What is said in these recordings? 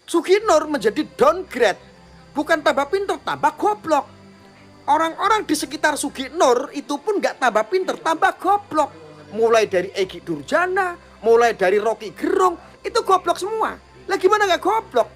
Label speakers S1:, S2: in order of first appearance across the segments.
S1: Sugi Nur menjadi downgrade. Bukan tambah pinter, tambah goblok. Orang-orang di sekitar Sugi Nur itu pun gak tambah pinter, tambah goblok. Mulai dari Egy Durjana, mulai dari Rocky Gerung, itu goblok semua. Lah gimana gak goblok?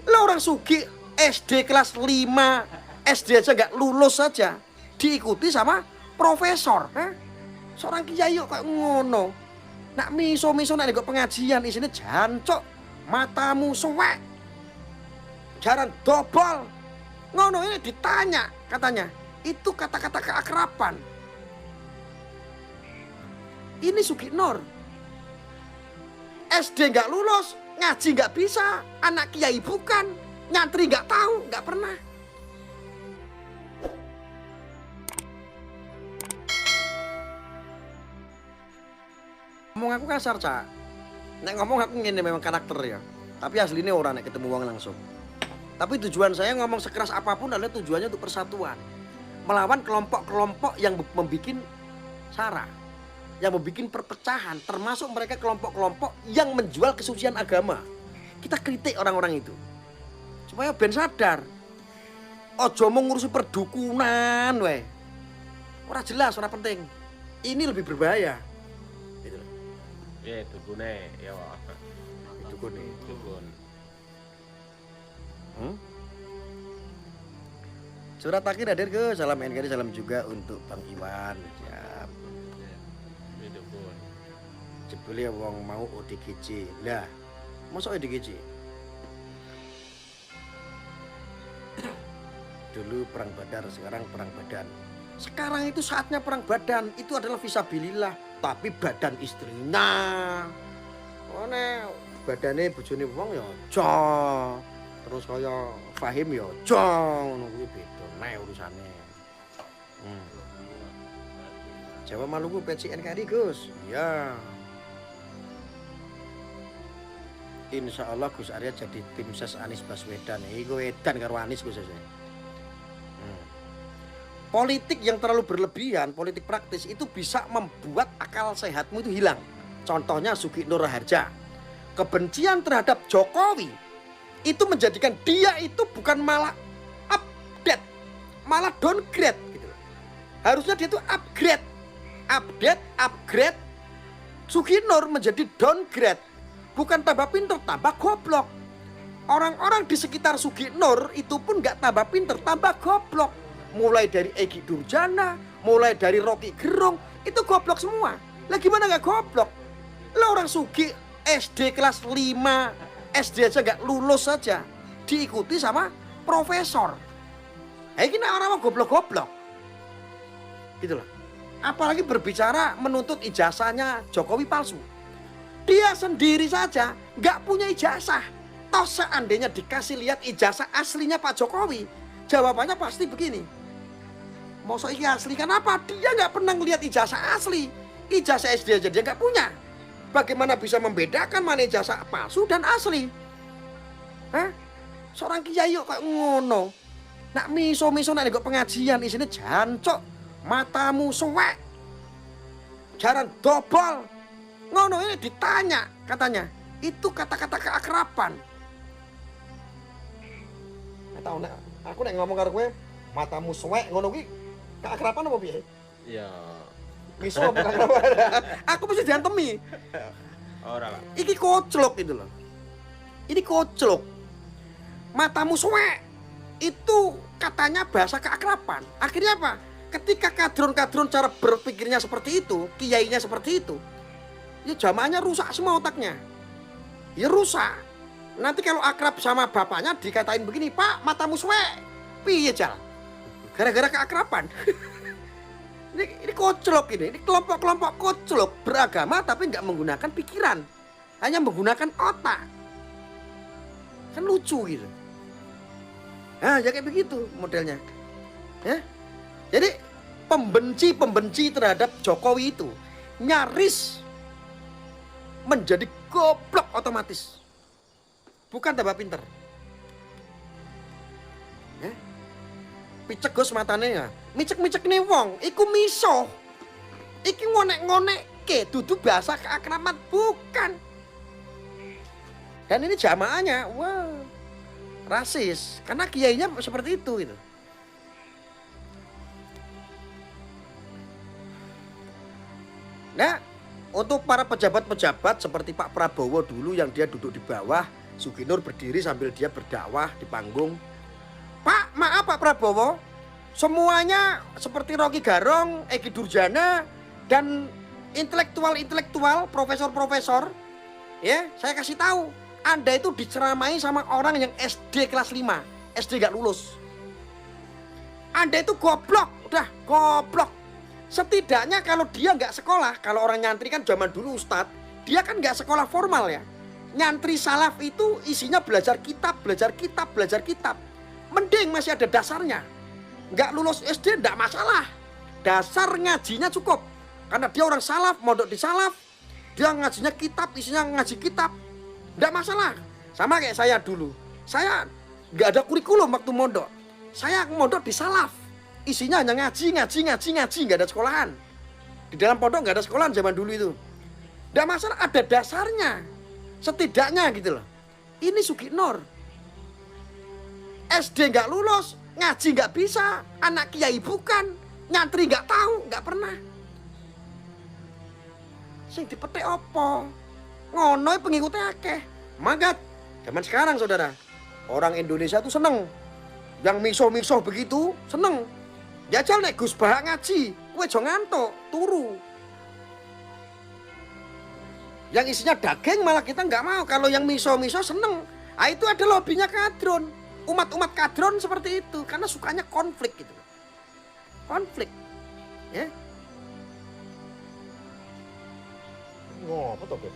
S1: Lah orang Sugi SD kelas 5, SD aja gak lulus saja, diikuti sama profesor. Seorang kiai kok ngono. Nak miso-miso nak kok pengajian isinya jancok, matamu suwek, jaran dobol. Ngono ini ditanya katanya, itu kata-kata keakraban. Ini Sugi Nur. SD nggak lulus, ngaji nggak bisa, anak kiai bukan, nyantri nggak tahu, nggak pernah. Ngomong aku kasar, Cak. Nek ngomong aku ngene memang karakter ya. Tapi aslinya orang nek ketemu wong langsung. Tapi tujuan saya ngomong sekeras apapun adalah tujuannya untuk persatuan. Melawan kelompok-kelompok yang membuat sara. Yang membuat perpecahan. Termasuk mereka kelompok-kelompok yang menjual kesucian agama. Kita kritik orang-orang itu. Supaya ben sadar. Ojo mau ngurusi perdukunan weh. Ora jelas, ora penting. Ini lebih berbahaya. Gitu.
S2: Ya dukune ya.
S1: Dukune.
S2: Dukun.
S1: Surat akhir hadir ke salam NKRI, salam juga untuk Bang Iwan. Siap.
S2: Dukun.
S1: Jebule wong mau ODGJ. Lah, mosok ODGJ? Dulu perang badar, sekarang perang badan. Sekarang itu saatnya perang badan. Itu adalah fisabilillah, tapi badan istrinya. One badane bojone wong ya aja. Terus kaya Fahim ya aja, ngono kuwi beda nek urusane. Jawa Maluku peci NKRI, Gus. Iya. Insya Allah Gus Arya jadi tim ses Anies Baswedan. Iku edan karo Anies Gus. Politik yang terlalu berlebihan, politik praktis itu bisa membuat akal sehatmu itu hilang. Contohnya Sugi Nur Harja. Kebencian terhadap Jokowi itu menjadikan dia itu bukan malah update, malah downgrade gitu. Harusnya dia itu upgrade. Sugi Nur menjadi downgrade. Bukan tambah pinter, tambah goblok. Orang-orang di sekitar Sugi Nur itu pun gak tambah pinter, tambah goblok. Mulai dari Egy Durjana, mulai dari Rocky Gerung, itu goblok semua. Lah gimana gak goblok? Lah orang Sugi SD kelas 5, SD aja gak lulus saja, diikuti sama profesor. Ini orang goblok-goblok. Gitu loh. Apalagi berbicara menuntut ijazahnya Jokowi palsu. Dia sendiri saja gak punya ijazah. Toh seandainya dikasih lihat ijazah aslinya Pak Jokowi, jawabannya pasti begini. Masa ini asli, kenapa? Dia gak pernah ngelihat ijazah asli. Ijazah SD aja dia gak punya. Bagaimana bisa membedakan mana ijazah palsu dan asli? Seorang kiai kok ngono. Nak miso-miso nak kok pengajian isinya jancok, matamu suwek, jaran dobol. Ngono ini ditanya katanya. Itu kata-kata keakraban. Tahu nek aku nek ngomong karo kowe, matamu suwek ngono kuwi keakraban apa piye?
S2: Ya.
S1: Miso apa keakraban? Aku mesti diantemi.
S2: Ora lah.
S1: Iki koclok itu loh. Ini koclok. Matamu suwek. Itu katanya bahasa keakraban. Akhirnya apa? Ketika kadron-kadron cara berpikirnya seperti itu, kiainya seperti itu, ya jamaahnya rusak semua otaknya. Ya rusak. Nanti kalau akrab sama bapaknya dikatain begini, Pak matamu suwek. Piye jal? Gara-gara keakraban. Ini koclok ini kelompok-kelompok koclok beragama tapi nggak menggunakan pikiran, hanya menggunakan otak. Kan lucu gitu. Nah, ya kayak begitu modelnya. Ya. Jadi pembenci terhadap Jokowi itu nyaris menjadi goblok otomatis. Bukan tambah pinter. Ya. Picek Gus matane ya. Micek-micek nih wong, iku miso. Iki ngonek-ngonek ke, dudu bahasa keakraban bukan. Dan ini jamaahnya, wah. rasis karena kiainya seperti itu gitu. Nah, untuk para pejabat-pejabat seperti Pak Prabowo dulu yang dia duduk di bawah, Sugi Nur berdiri sambil dia berdakwah di panggung. Pak, maaf Pak Prabowo, semuanya seperti Rocky Garong, Egi Durjana, dan intelektual-intelektual, profesor-profesor, ya saya kasih tahu, Anda itu diceramai sama orang yang SD kelas 5, SD gak lulus. Anda itu goblok, udah goblok. Setidaknya kalau dia nggak sekolah, kalau orang nyantri kan zaman dulu Ustadz, dia kan nggak sekolah formal ya. Nyantri salaf itu isinya belajar kitab, belajar kitab, belajar kitab. Mending masih ada dasarnya. Nggak lulus SD nggak masalah. Dasar ngajinya cukup. Karena dia orang salaf, mondok di salaf. Dia ngajinya kitab, isinya ngaji kitab. Nggak masalah. Sama kayak saya dulu. Saya nggak ada kurikulum waktu mondok. Saya mondok di salaf. Isinya hanya ngaji, nggak ada sekolahan. Di dalam pondok nggak ada sekolahan zaman dulu itu. Nggak masalah, ada dasarnya. Setidaknya gitu loh. Ini Sugi Nur. SD nggak lulus, ngaji nggak bisa, anak kiai bukan, nyantri nggak tahu, nggak pernah. Sing dipetik opo? Ngono pengikutnya akeh. Mangkat. Zaman sekarang saudara, orang Indonesia tuh seneng. Yang miso-miso begitu seneng. Jajal nek Gus Bah ngaji, kowe aja ngantuk, turu. Yang isinya daging malah kita nggak mau. Kalau yang miso-miso seneng. Ah itu ada lobbynya kadron. Umat-umat kadron seperti itu karena sukanya konflik gitu. Konflik. Ya. Ngopo to, Beb?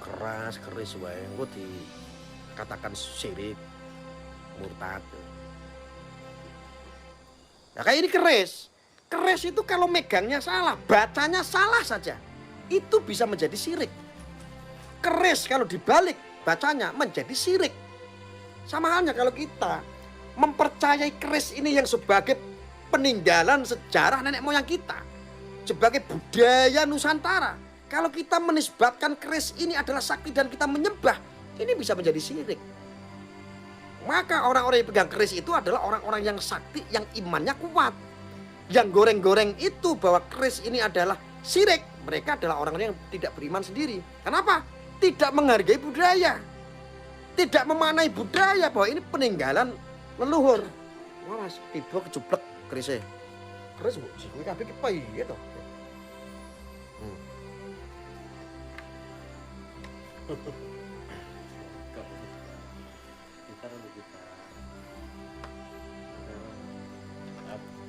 S1: Keras, keris wae. Engko dikatakan syirik, murtad. Nah kayak ini keris. Keris itu kalau megangnya salah, bacanya salah saja, itu bisa menjadi syirik. Keris kalau dibalik bacanya menjadi syirik. Sama halnya kalau kita mempercayai keris ini yang sebagai peninggalan sejarah nenek moyang kita, sebagai budaya Nusantara. Kalau kita menisbatkan keris ini adalah sakti dan kita menyembah, ini bisa menjadi syirik. Maka orang-orang yang pegang keris itu adalah orang-orang yang sakti, yang imannya kuat. Yang goreng-goreng itu bahwa keris ini adalah syirik. Mereka adalah orang-orang yang tidak beriman sendiri. Kenapa? Tidak menghargai budaya. Tidak memaknai budaya bahwa ini peninggalan leluhur. Wah mas, tiba kejublek kerisnya. Keris bu, sih gue kabeh kepiye to.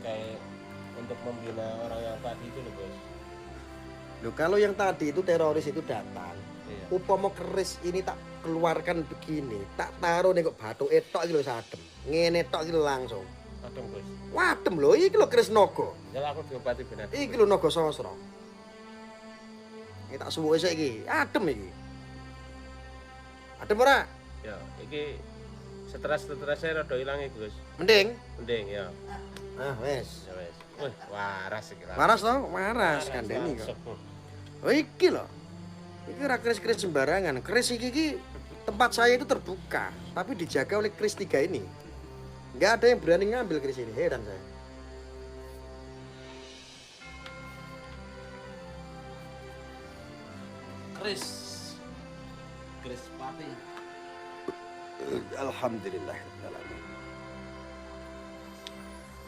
S2: Kayak untuk membina orang yang tadi itu loh bos.
S1: Loh kalau yang tadi itu teroris itu datang.
S2: Iya.
S1: Upama keris ini tak keluarkan begini, tak taruh nih kok batu etok iki lho sadem. Ngene tok iki lho langsung.
S2: Adem bos.
S1: Wadem lho iki lho keris naga.
S2: Jadi aku diobati benar.
S1: Iki lho naga sasra. Iki tak suwuke sik iki. Adem iki. Adem ora?
S2: Ya, iki stres-stresnya rada ilang iki Gus.
S1: Mending.
S2: Mending ya.
S1: Ah wes.
S2: Ya wes. Wih, waras iki.
S1: Waras toh? Waras kandhani kok. Oh iki lho. Iki ora keris-keris sembarangan. Keris iki tempat saya itu terbuka, tapi dijaga oleh keris 3 ini. Enggak ada yang berani ngambil keris ini. Heran saya.
S3: Keris pati.
S1: Alhamdulillah.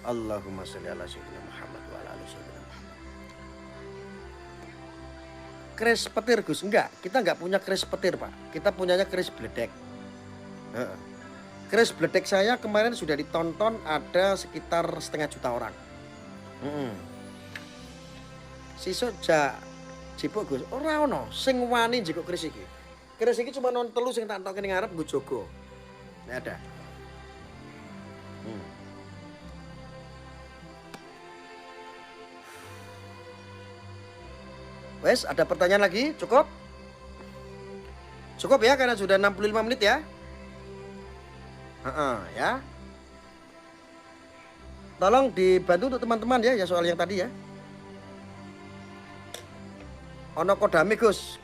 S1: Allahumma sholli ala sayyidina Muhammad wa ala ali sayyidina Muhammad. Keris petir Gus? Enggak, kita enggak punya keris petir Pak. Kita punyanya keris bledek. Keris bledek saya kemarin sudah ditonton ada sekitar 500.000 orang. Sisuk jipuk Gus, ora ono sing wani njikuk keris iki. Keris iki cuma non telu sing tak entokke ning ngarep nggo jaga. Nggak ada. Wes, ada pertanyaan lagi? Cukup? Cukup ya karena sudah 65 menit ya. Ya. Tolong dibantu untuk teman-teman ya soal yang tadi ya. Ono kodami Gus.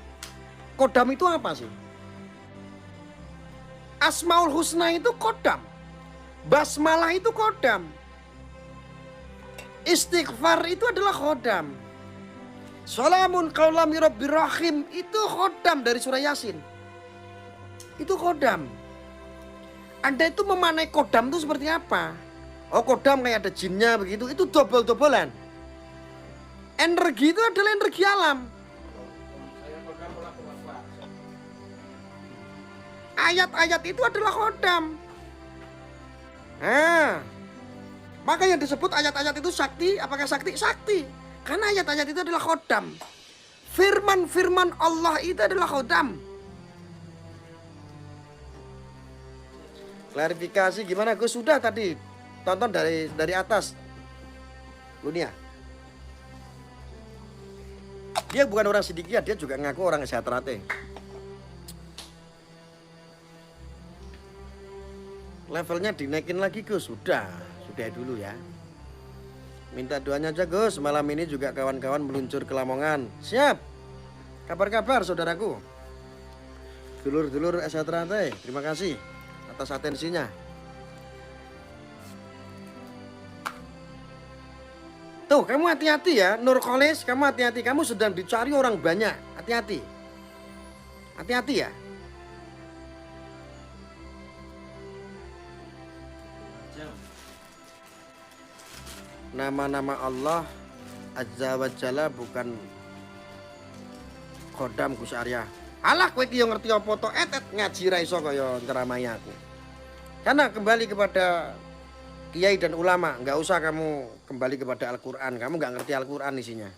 S1: Kodam itu apa sih? Asmaul Husna itu kodam. Basmalah itu kodam. Istighfar itu adalah kodam. Salamun qaulam min rabbir rahim itu kodam dari surah Yasin. Itu kodam. Anda itu memanai kodam itu seperti apa? Oh, kodam kayak ada jinnya begitu. Itu dobel-dobelan. Energi itu adalah energi alam. Ayat-ayat itu adalah kodam. Nah, maka yang disebut ayat-ayat itu sakti. Apakah sakti? Sakti. Karena ayat-ayat itu adalah kodam. Firman-firman Allah itu adalah kodam. Klarifikasi gimana? Gue sudah tadi tonton dari atas. Dunia. Dia bukan orang Sidikiyah, dia juga ngaku orang Sejahtera. Levelnya dinaikin lagi Gus, sudah dulu ya. Minta doanya aja Gus, malam ini juga kawan-kawan meluncur ke Lamongan. Siap. Kabar-kabar saudaraku. Dulur-dulur Sejahtera, terima kasih atas atensinya. Tuh, kamu hati-hati ya, Nurkholis, kamu hati-hati. Kamu sedang dicari orang banyak, hati-hati. Hati-hati ya. Nama-nama Allah Azza wa Jalla bukan kodam Gus Arya. Alah kowe iki yo ngerti apa to etet ngaji ra iso kaya ceramahane aku. Karena kembali kepada kiai dan ulama, enggak usah kamu kembali kepada Al-Qur'an. Kamu enggak ngerti Al-Qur'an isinya.